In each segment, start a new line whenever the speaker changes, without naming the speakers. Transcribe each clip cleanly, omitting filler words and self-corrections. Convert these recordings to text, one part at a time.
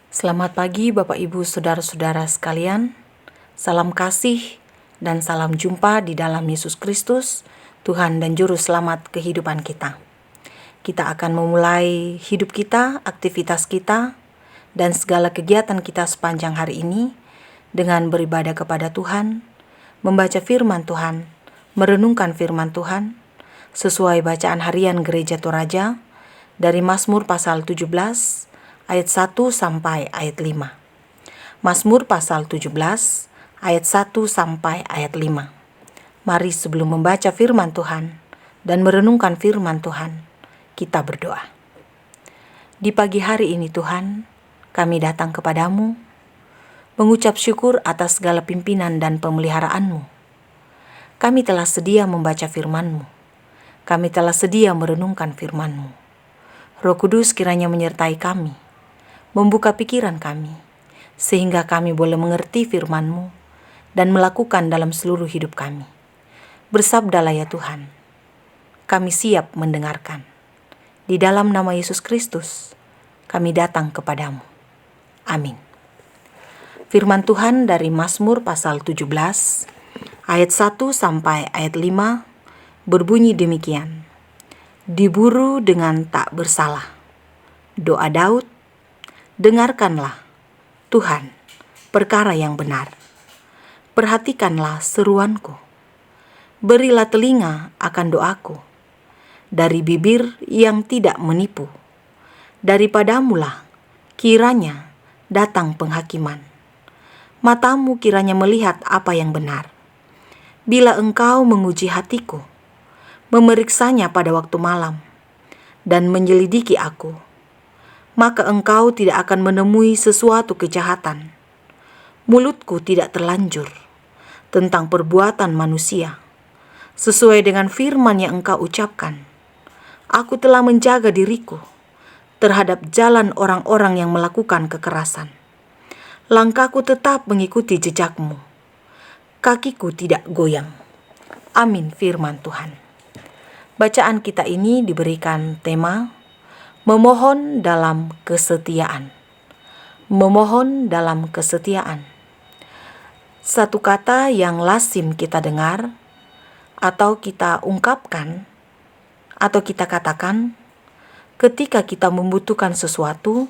Selamat pagi Bapak Ibu Saudara-saudara sekalian. Salam kasih dan salam jumpa di dalam Yesus Kristus, Tuhan dan Juru Selamat kehidupan kita. Kita akan memulai hidup kita, aktivitas kita, dan segala kegiatan kita sepanjang hari ini dengan beribadah kepada Tuhan, membaca firman Tuhan, merenungkan firman Tuhan, sesuai bacaan harian Gereja Toraja dari Mazmur pasal 17, ayat 1 sampai ayat 5. Mazmur pasal 17 ayat 1 sampai ayat 5. Mari sebelum membaca firman Tuhan dan merenungkan firman Tuhan, kita berdoa. Di pagi hari ini Tuhan, kami datang kepadamu, mengucap syukur atas segala pimpinan dan pemeliharaanmu. Kami telah sedia membaca firman-Mu. Kami telah sedia merenungkan firman-Mu. Roh Kudus kiranya menyertai kami, membuka pikiran kami, sehingga kami boleh mengerti firman-Mu dan melakukan dalam seluruh hidup kami. Bersabdalah ya Tuhan, kami siap mendengarkan. Di dalam nama Yesus Kristus, kami datang kepadamu. Amin. Firman Tuhan dari Mazmur pasal 17, ayat 1 sampai ayat 5, berbunyi demikian. Diburu dengan tak bersalah. Doa Daud. Dengarkanlah, Tuhan, perkara yang benar. Perhatikanlah seruanku. Berilah telinga akan doaku. Dari bibir yang tidak menipu. Daripadamulah kiranya datang penghakiman. Matamu kiranya melihat apa yang benar. Bila engkau menguji hatiku, memeriksanya pada waktu malam, dan menyelidiki aku, maka engkau tidak akan menemui sesuatu kejahatan. Mulutku tidak terlanjur tentang perbuatan manusia. Sesuai dengan firman yang engkau ucapkan, aku telah menjaga diriku terhadap jalan orang-orang yang melakukan kekerasan. Langkahku tetap mengikuti jejakmu. Kakiku tidak goyang. Amin firman Tuhan. Bacaan kita ini diberikan tema memohon dalam kesetiaan. Memohon dalam kesetiaan. Satu kata yang lazim kita dengar, atau kita ungkapkan, atau kita katakan ketika kita membutuhkan sesuatu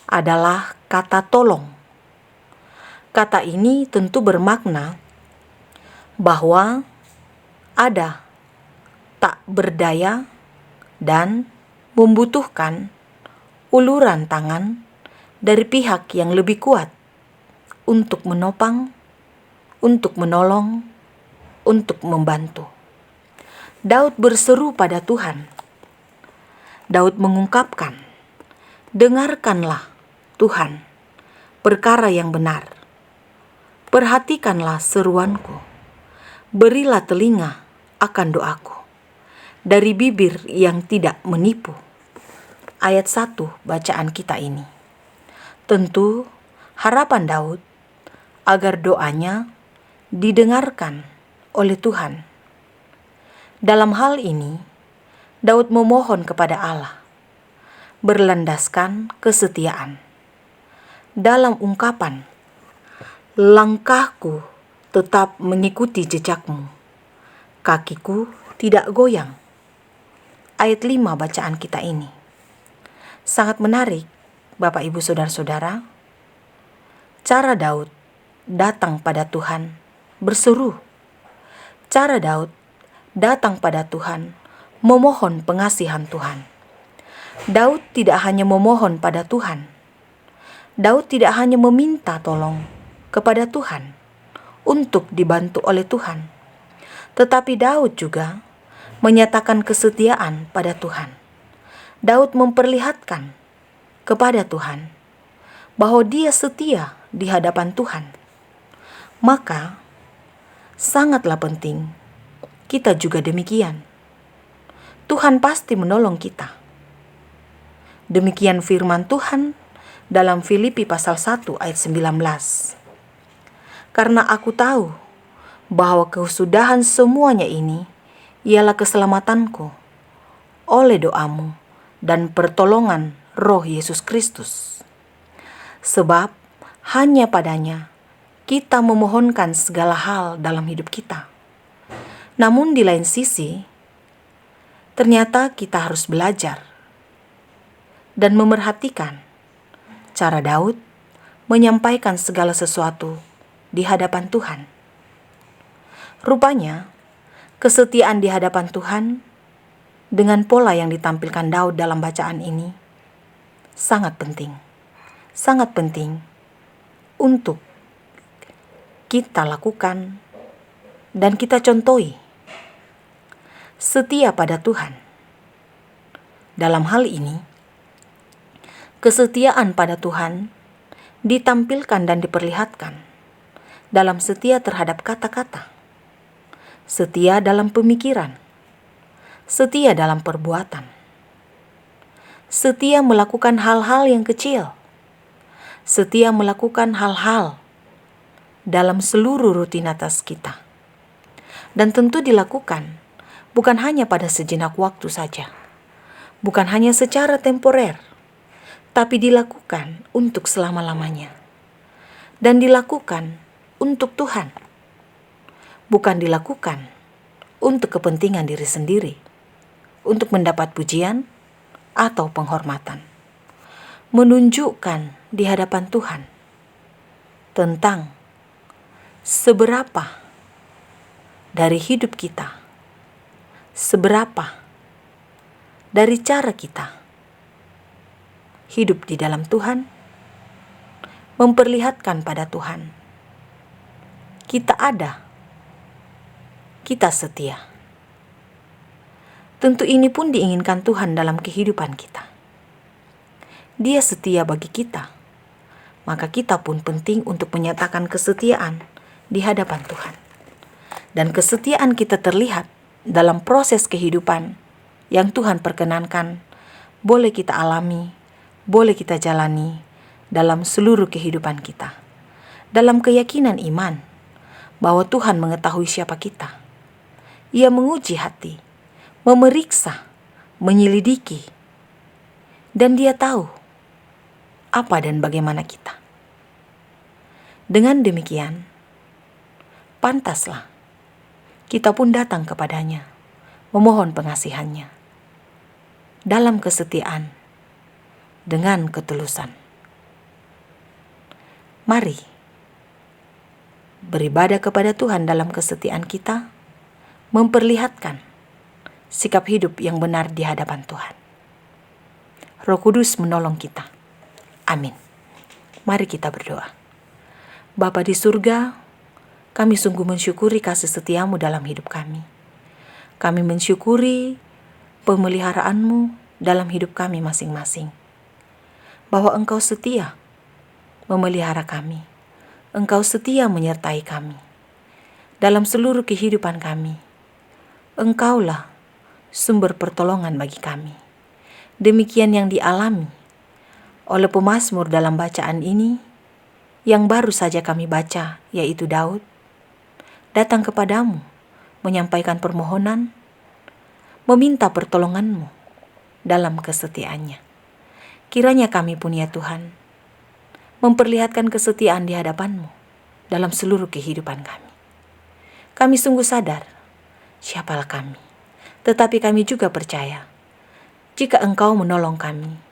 adalah kata tolong. Kata ini tentu bermakna bahwa ada tak berdaya dan membutuhkan uluran tangan dari pihak yang lebih kuat untuk menopang, untuk menolong, untuk membantu. Daud berseru pada Tuhan. Daud mengungkapkan, dengarkanlah Tuhan perkara yang benar. Perhatikanlah seruanku. Berilah telinga akan doaku. Dari bibir yang tidak menipu. Ayat 1 bacaan kita ini. Tentu harapan Daud agar doanya didengarkan oleh Tuhan. Dalam hal ini, Daud memohon kepada Allah, berlandaskan kesetiaan. Dalam ungkapan, langkahku tetap mengikuti jejakmu, kakiku tidak goyang. Ayat 5 bacaan kita ini. Sangat menarik, Bapak Ibu Saudara-saudara. Cara Daud datang pada Tuhan berseru. Cara Daud datang pada Tuhan memohon pengasihan Tuhan. Daud tidak hanya memohon pada Tuhan. Daud tidak hanya meminta tolong kepada Tuhan untuk dibantu oleh Tuhan. Tetapi Daud juga menyatakan kesetiaan pada Tuhan. Daud memperlihatkan kepada Tuhan bahwa dia setia di hadapan Tuhan. Maka sangatlah penting kita juga demikian. Tuhan pasti menolong kita. Demikian firman Tuhan dalam Filipi pasal 1 ayat 19. Karena aku tahu bahwa kesudahan semuanya ini ialah keselamatanku oleh doamu dan pertolongan Roh Yesus Kristus. Sebab hanya padanya kita memohonkan segala hal dalam hidup kita. Namun di lain sisi, ternyata kita harus belajar dan memerhatikan cara Daud menyampaikan segala sesuatu di hadapan Tuhan. Rupanya, kesetiaan di hadapan Tuhan dengan pola yang ditampilkan Daud dalam bacaan ini sangat penting untuk kita lakukan dan kita contohi. Setia pada Tuhan. Dalam hal ini, kesetiaan pada Tuhan ditampilkan dan diperlihatkan dalam setia terhadap kata-kata, setia dalam pemikiran, setia dalam perbuatan, setia melakukan hal-hal yang kecil, setia melakukan hal-hal dalam seluruh rutinitas kita. Dan tentu dilakukan bukan hanya pada sejenak waktu saja, bukan hanya secara temporer, tapi dilakukan untuk selama-lamanya. Dan dilakukan untuk Tuhan, bukan dilakukan untuk kepentingan diri sendiri, untuk mendapat pujian atau penghormatan. Menunjukkan di hadapan Tuhan tentang seberapa dari hidup kita, seberapa dari cara kita hidup di dalam Tuhan, memperlihatkan pada Tuhan kita ada, kita setia. Tentu ini pun diinginkan Tuhan dalam kehidupan kita. Dia setia bagi kita, maka kita pun penting untuk menyatakan kesetiaan di hadapan Tuhan. Dan kesetiaan kita terlihat dalam proses kehidupan yang Tuhan perkenankan, boleh kita alami, boleh kita jalani dalam seluruh kehidupan kita. Dalam keyakinan iman bahwa Tuhan mengetahui siapa kita. Ia menguji hati, memeriksa, menyelidiki, dan Dia tahu apa dan bagaimana kita. Dengan demikian, pantaslah kita pun datang kepadanya, memohon pengasihannya, dalam kesetiaan, dengan ketulusan. Mari beribadah kepada Tuhan dalam kesetiaan kita, memperlihatkan sikap hidup yang benar di hadapan Tuhan. Roh Kudus menolong kita. Amin. Mari kita berdoa. Bapa di surga, kami sungguh mensyukuri kasih setiamu dalam hidup kami. Kami mensyukuri pemeliharaanmu dalam hidup kami masing-masing. Bahwa Engkau setia memelihara kami. Engkau setia menyertai kami. Dalam seluruh kehidupan kami, Engkaulah sumber pertolongan bagi kami. Demikian yang dialami oleh pemazmur dalam bacaan ini, yang baru saja kami baca, yaitu Daud, datang kepadamu, menyampaikan permohonan, meminta pertolonganmu dalam kesetiaannya. Kiranya kami pun ya Tuhan, memperlihatkan kesetiaan di hadapanmu dalam seluruh kehidupan kami. Kami sungguh sadar, siapalah kami, tetapi kami juga percaya, jika Engkau menolong kami,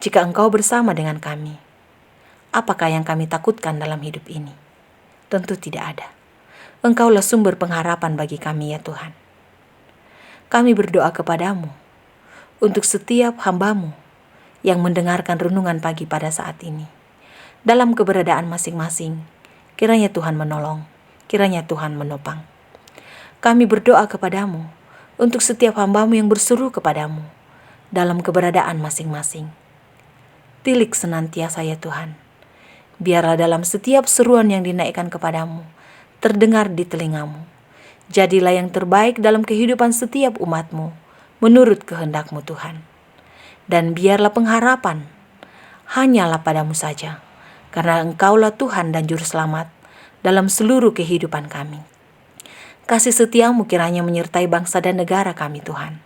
jika Engkau bersama dengan kami, apakah yang kami takutkan dalam hidup ini? Tentu tidak ada. Engkaulah sumber pengharapan bagi kami ya Tuhan. Kami berdoa kepadamu untuk setiap hamba-Mu yang mendengarkan renungan pagi pada saat ini. Dalam keberadaan masing-masing, kiranya Tuhan menolong, kiranya Tuhan menopang. Kami berdoa kepadamu untuk setiap hamba-Mu yang berseru kepadamu dalam keberadaan masing-masing. Tilik senantiasa ya Tuhan. Biarlah dalam setiap seruan yang dinaikkan kepadamu, terdengar di telingamu. Jadilah yang terbaik dalam kehidupan setiap umat-Mu, menurut kehendak-Mu Tuhan. Dan biarlah pengharapan hanyalah padamu saja, karena Engkaulah Tuhan dan Juru Selamat dalam seluruh kehidupan kami. Kasih setiamu kiranya menyertai bangsa dan negara kami Tuhan.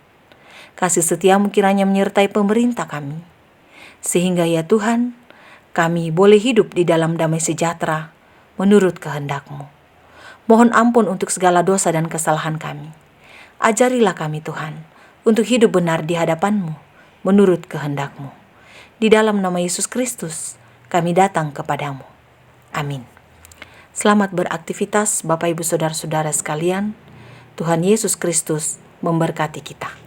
Kasih setiamu kiranya menyertai pemerintah kami. Sehingga ya Tuhan, kami boleh hidup di dalam damai sejahtera menurut kehendak-Mu. Mohon ampun untuk segala dosa dan kesalahan kami. Ajarilah kami Tuhan, untuk hidup benar di hadapan-Mu menurut kehendak-Mu. Di dalam nama Yesus Kristus, kami datang kepadamu. Amin. Selamat beraktivitas Bapak Ibu Saudara-saudara sekalian. Tuhan Yesus Kristus memberkati kita.